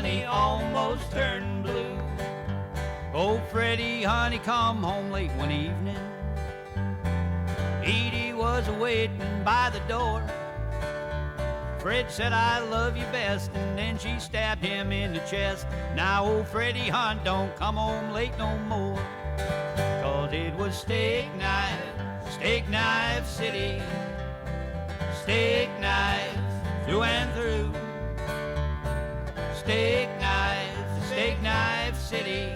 honey almost turned blue. Old Freddie, honey, come home late one evening. Edie was waiting by the door. Fred said, I love you best, and then she stabbed him in the chest. Now old Freddie Hunt don't come home late no more. 'Cause it was steak knife city. Steak knives through and through. Steak knife city.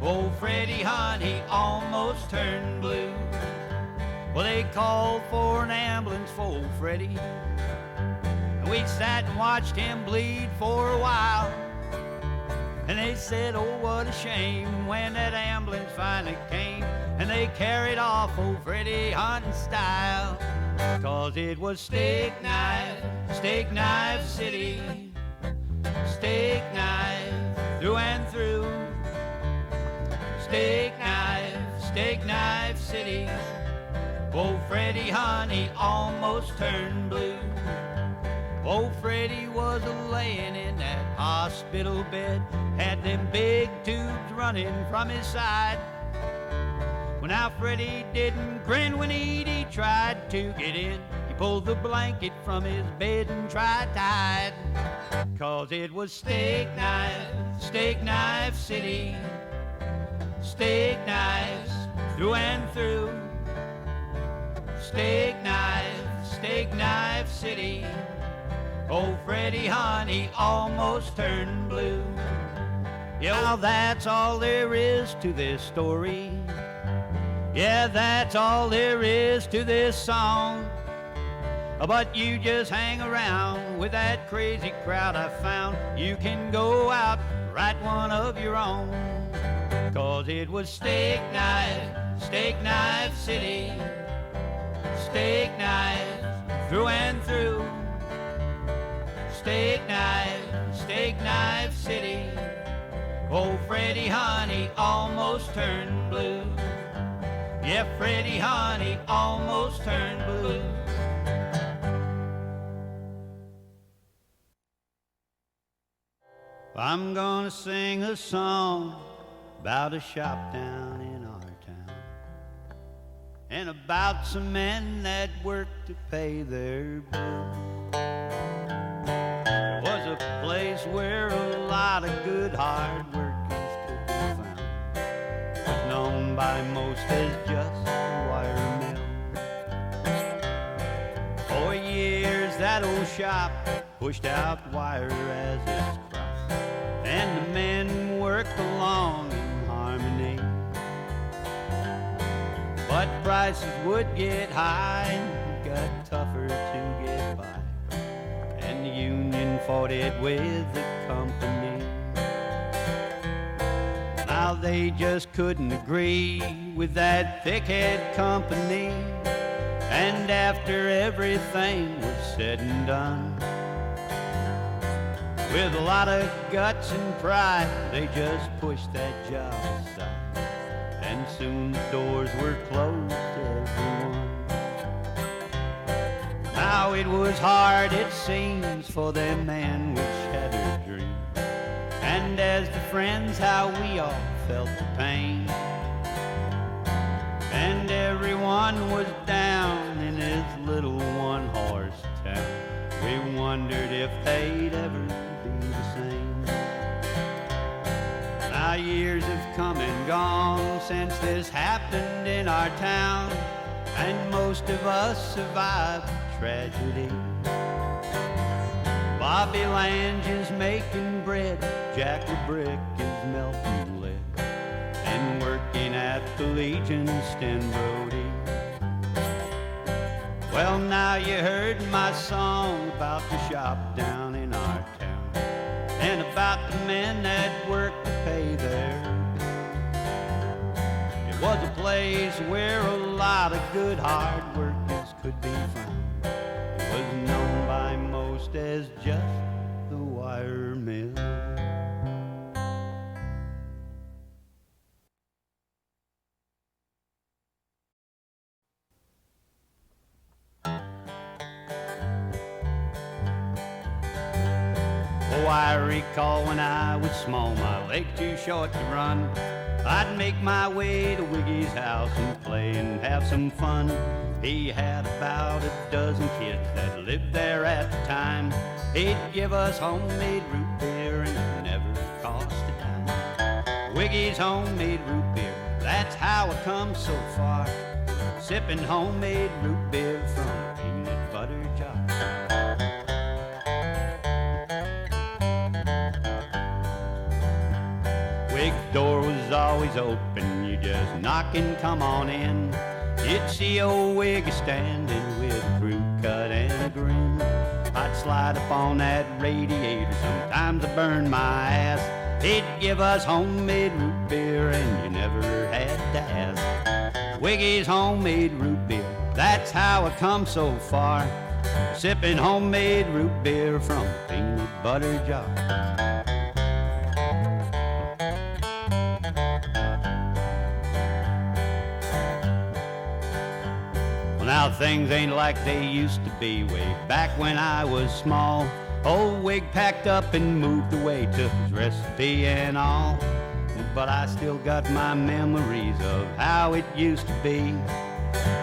Old Freddie Hunt, he almost turned blue. Well, they called for an ambulance for old Freddie. We sat and watched him bleed for a while. And they said, oh, what a shame, when that ambulance finally came. And they carried off old Freddie Hunt in style. 'Cause it was steak knife city. Steak knife through and through. Steak knife city. Old Freddie Hunt, he almost turned blue. Old Freddie was a-layin' in that hospital bed, had them big tubes running from his side. Well, now Freddie didn't grin when Edie tried to get in. He pulled the blanket from his bed and tried to hide. 'Cause it was steak knife city. Steak knives through and through. Steak knife city. Old Freddie Hunt, he almost turned blue. Yeah, well, that's all there is to this story. Yeah, that's all there is to this song. But you just hang around with that crazy crowd I found. You can go out, write one of your own. 'Cause it was steak knife city. Steak knife through and through. Steak knife city. Old Freddie Hunt, he almost turned blue. Yeah, Freddie Hunt, he almost turned blue. I'm gonna sing a song about a shop down in our town, and about some men that work to pay their bills. There was a place where a lot of good hard workers could be found. It was known by most as just a wire mill. For years that old shop pushed out wire as its crop, and the men worked along in harmony. But prices would get high and it got tougher to get by, and the union fought it with the company. Now they just couldn't agree with that thick-head company, and after everything was said and done, with a lot of guts and pride, they just pushed that job aside, and soon the doors were closed to everyone. Now it was hard, it seems, for them men with shattered dreams, and as the friends, how we all felt the pain. And everyone was down in his little one-horse town. We wondered if they'd ever be the same. Now years have come and gone since this happened in our town, and most of us survived tragedy. Bobby Lange is making bread, Jack the Brick is melting lead, and working at the Legion Stenbrody. Well, now you heard my song about the shop down in our town, and about the men that work to pay their bills. It was a place where a lot of good hard workers could be found. It was known by most as just the wire mill. Oh, I recall when I was small, my leg too short to run. I'd make my way to Wiggy's house and play and have some fun. He had about a dozen kids that lived there at the time. He'd give us homemade root beer and it never cost a dime. Wiggy's homemade root beer, that's how I come so far. Sipping homemade root beer from a peanut butter jar. Wig's door was always open, you just knock and come on in. You'd see old Wig standing with a crew cut and a grin. I'd slide up on that radiator, sometimes I burned my ass. He'd give us homemade root beer and you never had to ask. Wiggy's homemade root beer, that's how I come so far. Sipping homemade root beer from a peanut butter jar. Now things ain't like they used to be way back when I was small. Old Wig packed up and moved away, took his recipe and all. But I still got my memories of how it used to be.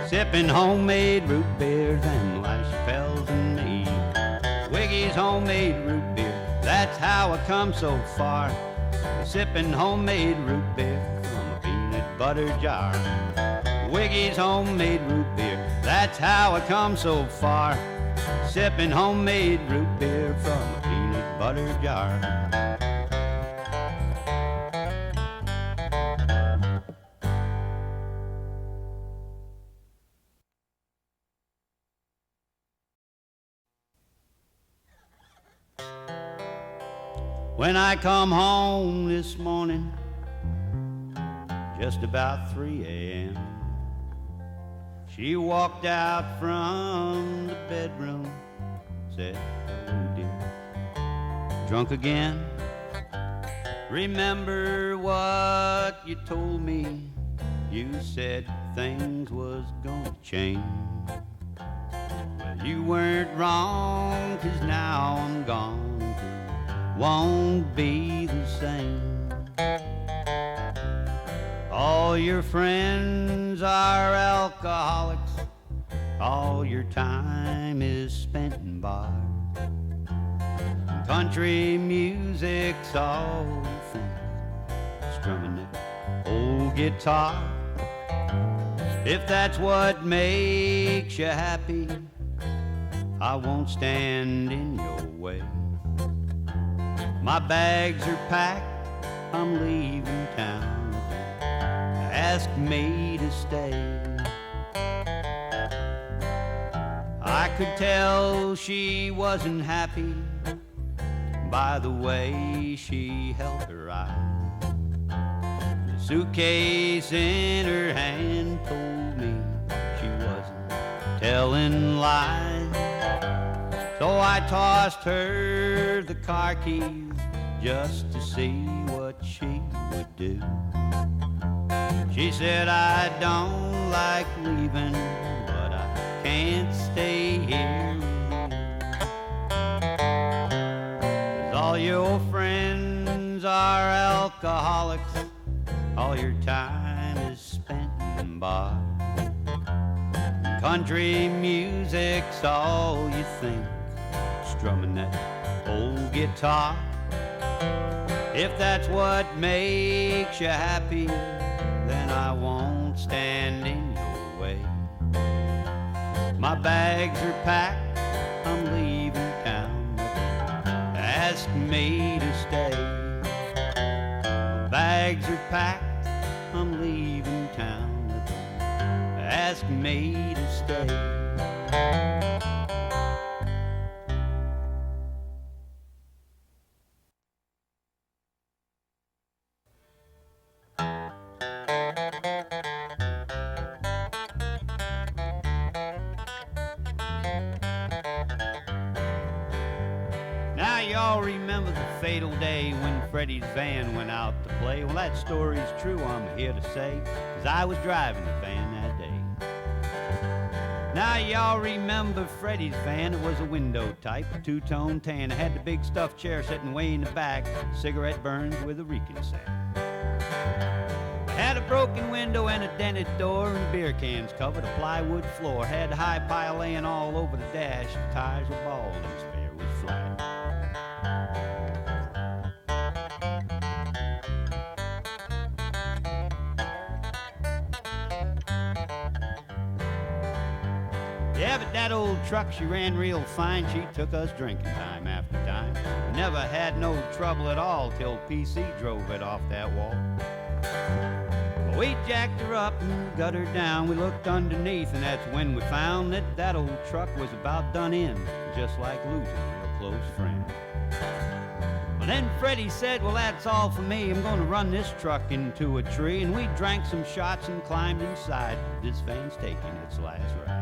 Sipping homemade root beer, them Lashfells and me. Wiggy's homemade root beer, that's how I come so far. Sipping homemade root beer from a peanut butter jar. Wiggy's homemade root beer, that's how I come so far. Sipping homemade root beer from a peanut butter jar. When I come home this morning, just about 3 a.m., she walked out from the bedroom, said, "Oh dear, drunk again? Remember what you told me? You said things was gonna change. Well, you weren't wrong, 'cause now I'm gone, won't be the same. All your friends are alcoholics, all your time is spent in bars. Country music's all you think, strumming that old guitar. If that's what makes you happy, I won't stand in your way. My bags are packed, I'm leaving town. Ask me to stay. I could tell she wasn't happy by the way she held her eyes. The suitcase in her hand told me she wasn't telling lies. So I tossed her the car keys just to see what she would do. She said, "I don't like leaving, but I can't stay here with you. 'Cause all your friends are alcoholics, all your time is spent in bars. Country music's all you think, strumming that old guitar. If that's what makes you happy, then I won't stand in your way. My bags are packed, I'm leaving town. Ask me to stay. My bags are packed, I'm leaving town. Ask me to stay." Now y'all remember the fatal day when Freddie's van went out to play? Well, that story's true, I'm here to say, 'cause I was driving the van that day. Now y'all remember Freddie's van, it was a window type, a two-tone tan. It had the big stuffed chair sitting way in the back, cigarette burns with a reeking sack. Had a broken window and a dented door, and beer cans covered a plywood floor. Had high pile laying all over the dash, the tires were bald and spare was flat. Yeah, but that old truck, she ran real fine. She took us drinking time after time. We never had no trouble at all till PC drove it off that wall. Well, we jacked her up and got her down. We looked underneath, and that's when we found that that old truck was about done in, just like losing a real close friend. Well, then Freddie said, well, that's all for me. I'm going to run this truck into a tree. And we drank some shots and climbed inside. This van's taking its last ride.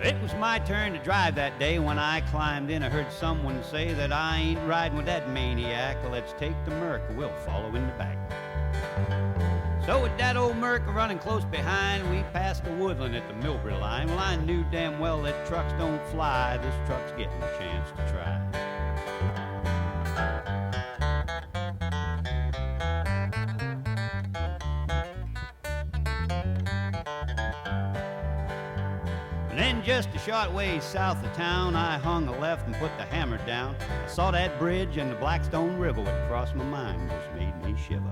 It was my turn to drive that day. When I climbed in, I heard someone say that I ain't riding with that maniac. Let's take the Merc, we'll follow in the back. So with that old Merc running close behind, we passed the woodland at the millbury line. Well, I knew damn well that trucks don't fly. This truck's getting a chance to try. And then just a short ways south of town, I hung a left and put the hammer down. I saw that bridge and the Blackstone River would cross my mind, just made me shiver.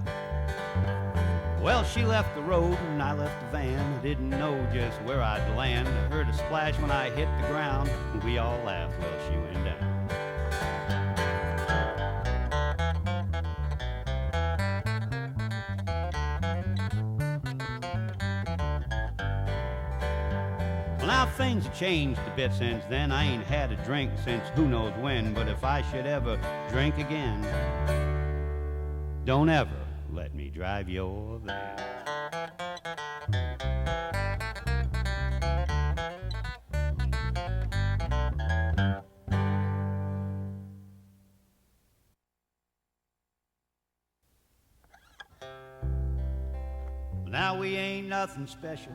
Well, she left the road and I left the van. I didn't know just where I'd land. I heard a splash when I hit the ground, and we all laughed while she went down. Well, now things have changed a bit since then. I ain't had a drink since who knows when, but if I should ever drink again, don't ever let me drive your van. Now we ain't nothing special,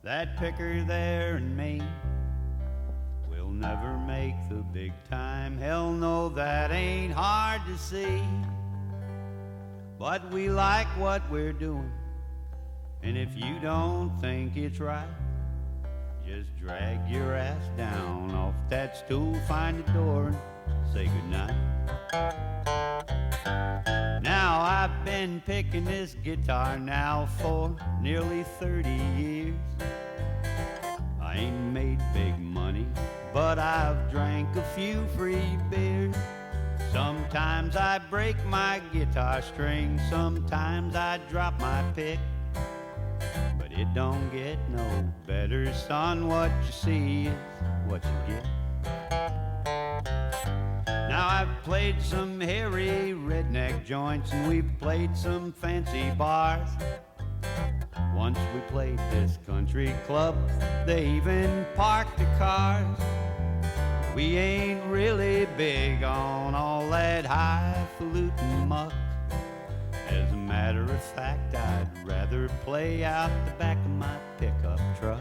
that picker there and me. We'll never make the big time, hell no, that ain't hard to see. But we like what we're doing, and if you don't think it's right, just drag your ass down off that stool, find the door, and say goodnight. Now I've been picking this guitar now for nearly 30 years. I ain't made big money, but I've drank a few free beers. Sometimes I break my guitar string, sometimes I drop my pick, but it don't get no better, son. What you see is what you get. Now I've played some hairy redneck joints and we've played some fancy bars. Once we played this country club, they even parked the cars. We ain't really big on all that highfalutin muck. As a matter of fact, I'd rather play out the back of my pickup truck.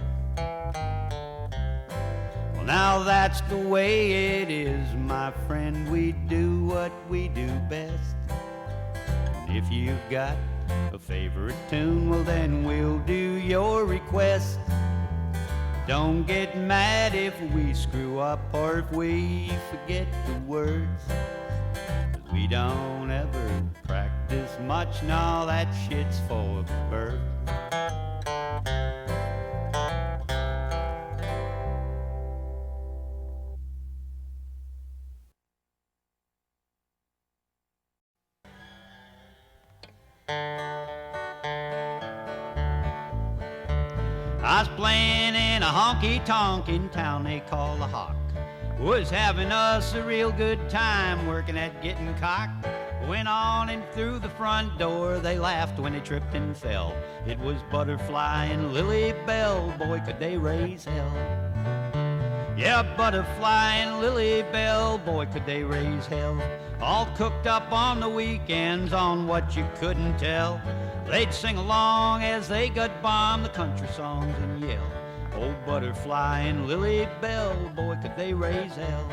Well, now that's the way it is, my friend. We do what we do best. And if you've got a favorite tune, well then we'll do your request. Don't get mad if we screw up or if we forget the words, 'cause we don't ever practice much, no, that shit's for birds. I was playing in a honky-tonk in town they call the Hawk. Was having us a real good time working at getting cocked. Went on and through the front door, they laughed when they tripped and fell. It was Butterfly and Lily Bell, boy could they raise hell. Yeah, Butterfly and Lily Bell, boy, could they raise hell. All cooked up on the weekends on what you couldn't tell. They'd sing along as they gut bomb the country songs and yell. Oh, Butterfly and Lily Bell, boy, could they raise hell.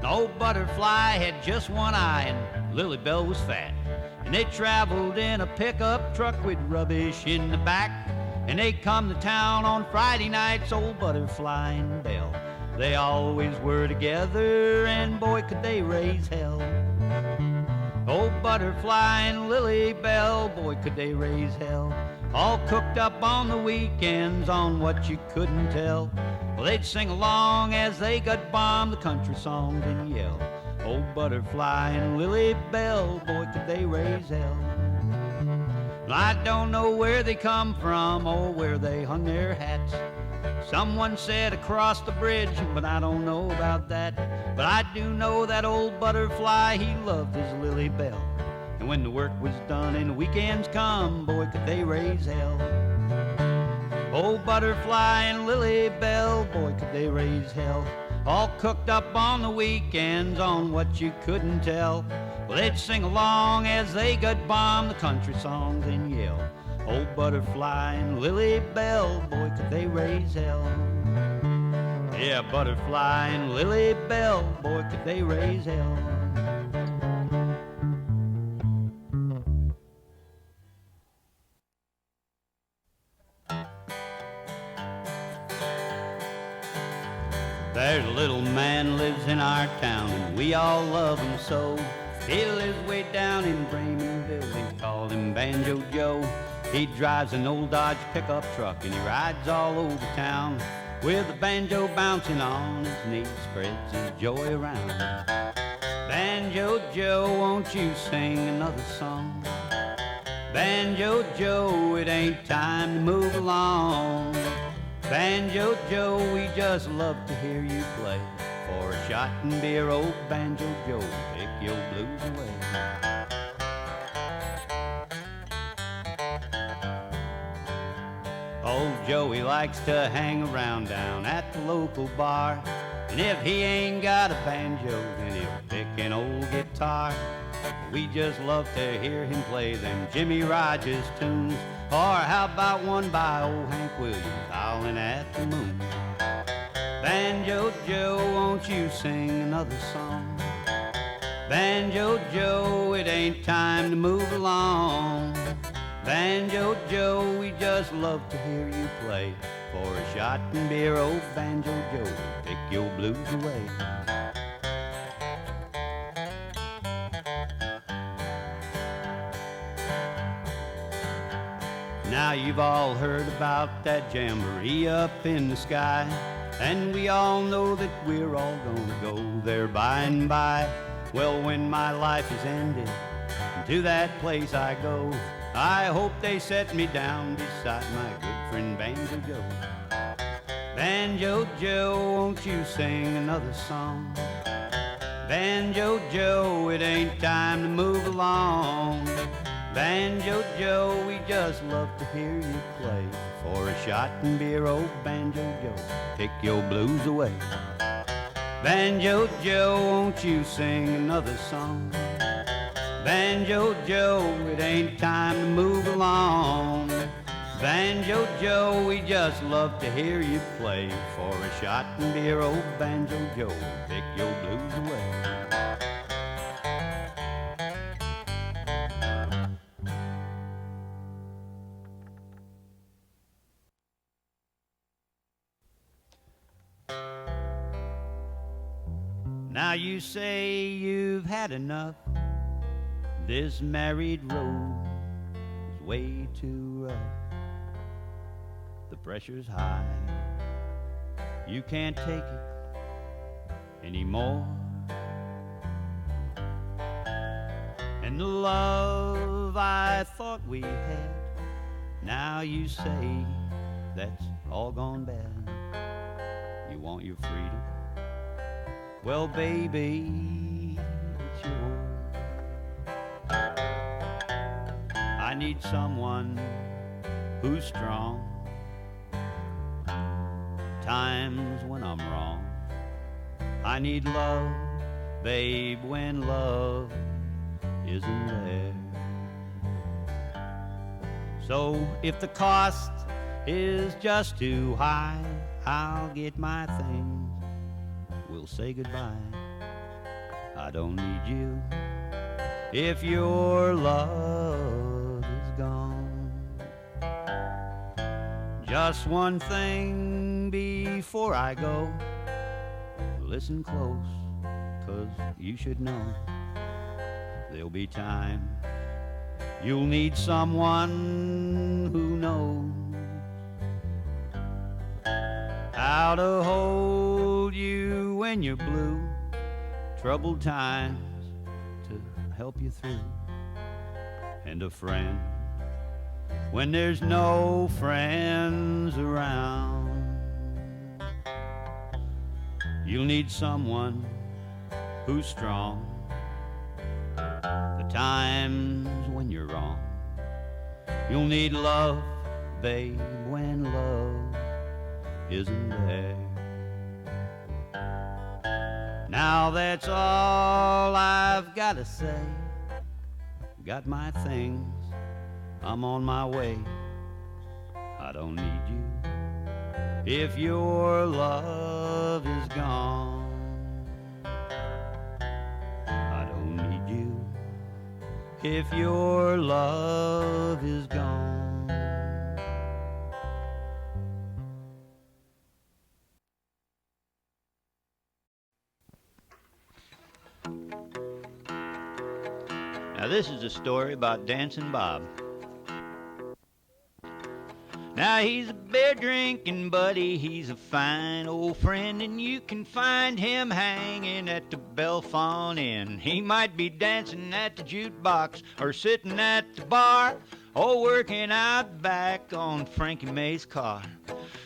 No, Butterfly had just one eye and Lily Bell was fat. And they traveled in a pickup truck with rubbish in the back. And they'd come to town on Friday nights, old Butterfly and Bell. They always were together, and boy, could they raise hell. Oh, Butterfly and Lily Bell, boy, could they raise hell. All cooked up on the weekends on what you couldn't tell. Well, they'd sing along as they gut bomb the country songs and yell. Oh, Butterfly and Lily Bell, boy, could they raise hell. I don't know where they come from or where they hung their hats. Someone said across the bridge, but I don't know about that. But I do know that old Butterfly, he loved his Lily Bell. And when the work was done and the weekends come, boy, could they raise hell. Oh, Butterfly and Lily Bell, boy, could they raise hell. All cooked up on the weekends on what you couldn't tell. Well, they'd sing along as they gut bomb the country songs and yell. Oh, Butterfly and Lily Bell, boy, could they raise hell. Yeah, Butterfly and Lily Bell, boy, could they raise hell. There's a little man lives in our town, and we all love him so. He lives way down in Bremenville, they call him Banjo Joe. He drives an old Dodge pickup truck, and he rides all over town with the banjo bouncing on his knee, spreads his joy around. Banjo Joe, won't you sing another song? Banjo Joe, it ain't time to move along. Banjo Joe, we just love to hear you play. For a shot and beer, old Banjo Joe, take your blues away. Old Joey likes to hang around down at the local bar. And if he ain't got a banjo, then he'll pick an old guitar. We just love to hear him play them Jimmy Rogers tunes. Or how about one by old Hank Williams, Howlin' at the Moon. Banjo Joe, won't you sing another song? Banjo Joe, it ain't time to move along. Banjo Joe, we just love to hear you play. For a shot and beer, old Banjo Joe, pick your blues away. Now you've all heard about that jamboree up in the sky, and we all know that we're all gonna go there by and by. Well, when my life is ended, to that place I go. I hope they set me down beside my good friend Banjo Joe. Banjo Joe, won't you sing another song? Banjo Joe, it ain't time to move along. Banjo Joe, we just love to hear you play. For a shot and beer, old Banjo Joe, pick your blues away. Banjo Joe, won't you sing another song? Banjo Joe, it ain't time to move along. Banjo Joe, we just love to hear you play. For a shot and beer, old Banjo Joe, pick your blues away. Now you say you've had enough. This married road is way too rough. The pressure's high. You can't take it anymore. And the love I thought we had, now you say that's all gone bad. You want your freedom? Well, baby, it's yours. I need someone who's strong times when I'm wrong. I need love, babe, when love isn't there. So if the cost is just too high, I'll get my things, we'll say goodbye. I don't need you if your love is gone. Just one thing before I go, listen close, 'cause you should know there'll be time you'll need someone who knows how to hold you when you're blue, troubled times to help you through, and a friend when there's no friends around. You'll need someone who's strong the times when you're wrong. You'll need love, babe, when love isn't there. Now that's all I've got to say. Got my things, I'm on my way. I don't need you if your love is gone. I don't need you if your love is gone. Now this is a story about Dancing Bob. Now he's a beer drinking buddy, he's a fine old friend, and you can find him hanging at the Belfont Inn. He might be dancing at the jukebox or sitting at the bar or working out back on Frankie Mae's car.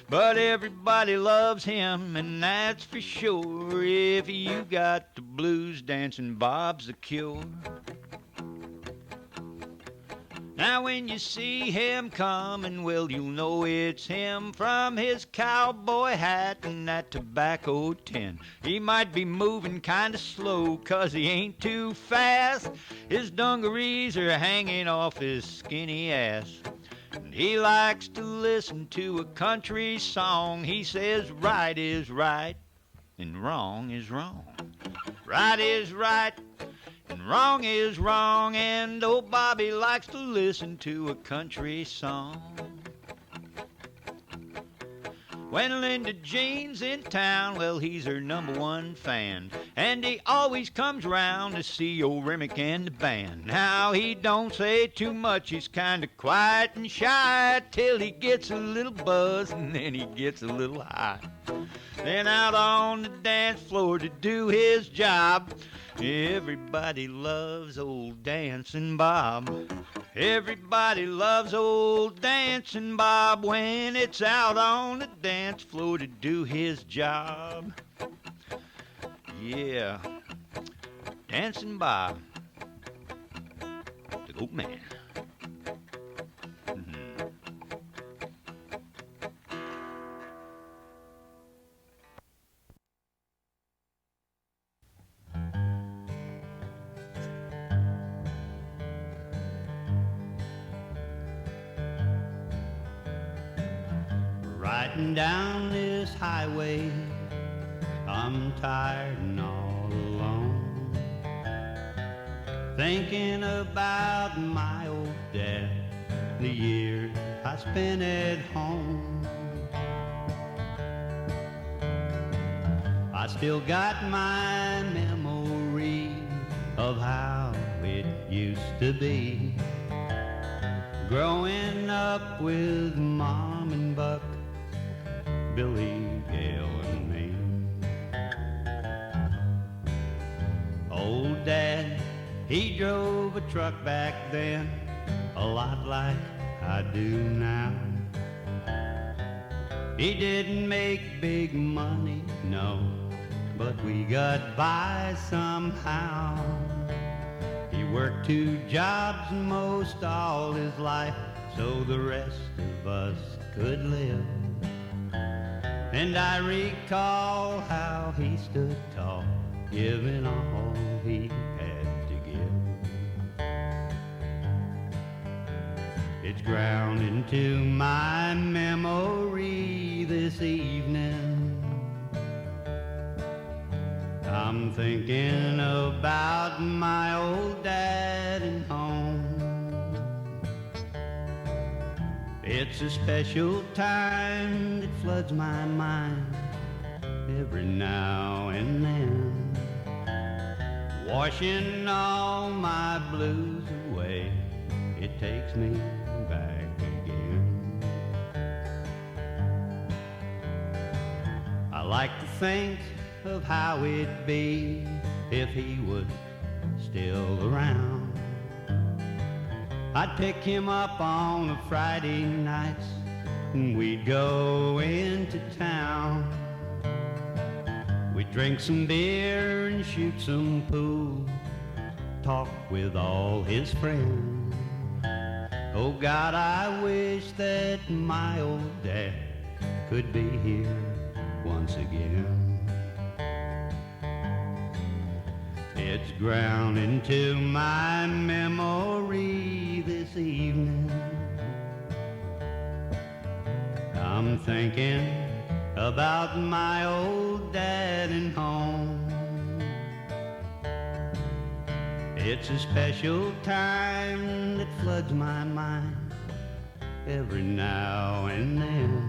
But everybody loves him, and that's for sure. If you got the blues, Dancing Bob's the cure. Now when you see him coming, well, you'll know it's him from his cowboy hat and that tobacco tin. He might be moving kinda slow, 'cause he ain't too fast. His dungarees are hanging off his skinny ass. And he likes to listen to a country song. He says right is right and wrong is wrong. Right is right and wrong is wrong, and old Bobby likes to listen to a country song. When Linda Jean's in town, well, he's her #1 fan, and he always comes round to see old Remuck and the band. Now he don't say too much, he's kinda quiet and shy, till he gets a little buzz and then he gets a little high. Then out on the dance floor to do his job, everybody loves old Dancing Bob. Everybody loves old Dancing Bob when it's out on the dance floor to do his job. Yeah, Dancing Bob, the goat man. Riding down this highway, I'm tired and all alone, thinking about my old dad, the years I spent at home. I still got my memory of how it used to be, growing up with Mom and Buck, Billy, Gail, and me. Old Dad, he drove a truck back then, a lot like I do now. He didn't make big money, no, but we got by somehow. He worked 2 jobs most all his life, so the rest of us could live. And I recall how he stood tall, giving all he had to give. It's ground into my memory this evening. I'm thinking about my old dad and home. It's a special time that floods my mind every now and then, washing all my blues away. It takes me back again. I like to think of how it'd be if he was still around. I'd pick him up on a Friday nights and we'd go into town. We'd drink some beer and shoot some pool, talk with all his friends. Oh God, I wish that my old dad could be here once again. It's ground into my memory this evening. I'm thinking about my old dad and home. It's a special time that floods my mind every now and then,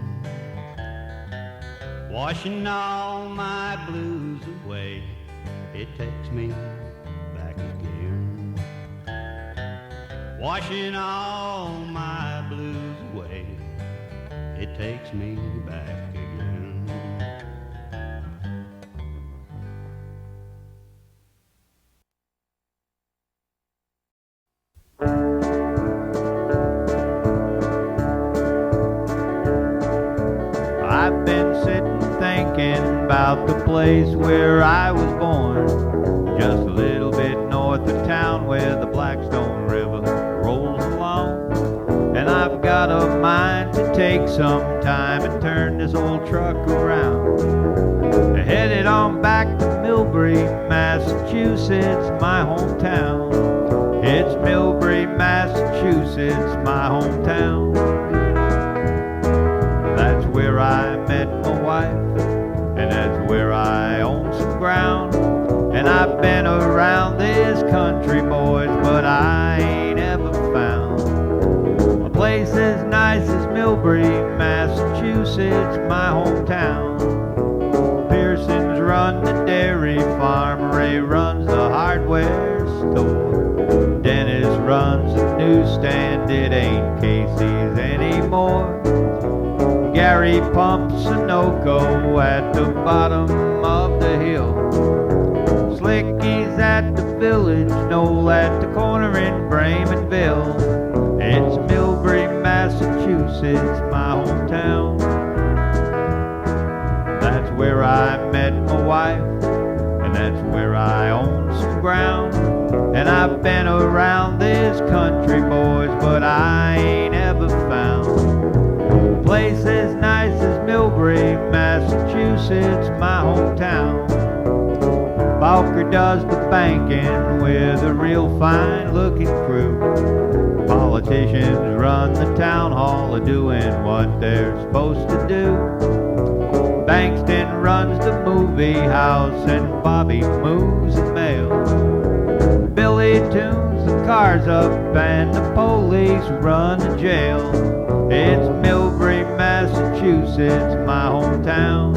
washing all my blues away. It takes me back again, washing all my blues away. It takes me back again. I've been sitting thinking about the place where I was born, just a little bit north of town where the Blackstone River rolls along. And I've got a mind to take some time and turn this old truck around, headed on back to Millbury, Massachusetts, my hometown. It's Millbury, Massachusetts, my hometown. That's where I met my wife, and that's where I own some ground. And I've been around this country, boys, but I ain't ever found a place as nice as Millbury, Massachusetts, my hometown. Pearsons run the dairy farm, Ray runs the hardware store, Dennis runs the newsstand, it ain't Casey's anymore. Gary pumps Sunoco at the bottom of the hill. Slicky's at the Village, Knoll at the corner in Bremenville. It's Millbury, Massachusetts, my hometown. That's where I met my wife, and that's where I own some ground. And I've been around this country, boys, but I ain't ever found a place as nice as Millbury, Massachusetts, my hometown. Balker does the banking with a real fine-looking crew. Politicians run the town hall, doing what they're supposed to do. Bankston runs the movie house, and Bobby moves the mail. Billy tunes the cars up, and the police run the jail. It's Millbury, Massachusetts, my hometown.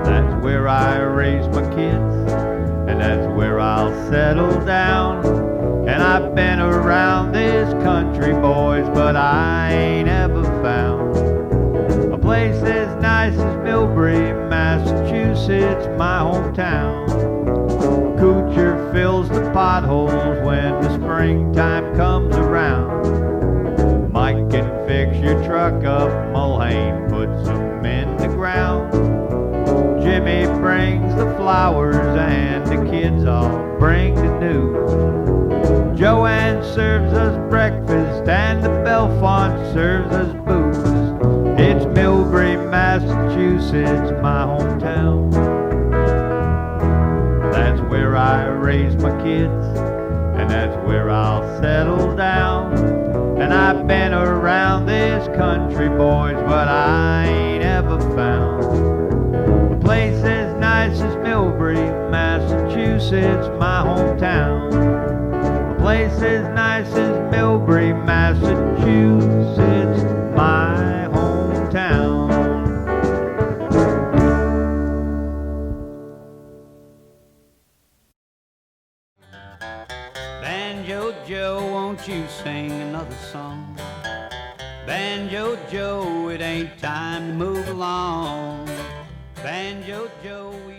That's where I raise my kids, and that's where I'll settle down. And I've been around this country, boys, but I ain't ever found a place as nice as Millbury, Massachusetts, my hometown. Coocher fills the potholes when the springtime comes around. Mike can fix your truck up, Mulhane puts them in the ground. Jimmy brings the flowers and the kids all bring the news. Joanne serves us breakfast and the Belfont serves us booze. It's Millbury, Massachusetts, my hometown. That's where I raise my kids, and that's where I'll settle down. And I've been around this country, boys, but I ain't ever found a place as nice as Millbury, Massachusetts, my hometown. A place as nice as Millbury, Massachusetts, my hometown. Banjo Joe, won't you sing another song? Banjo Joe, it ain't time to move along. Banjo Joe.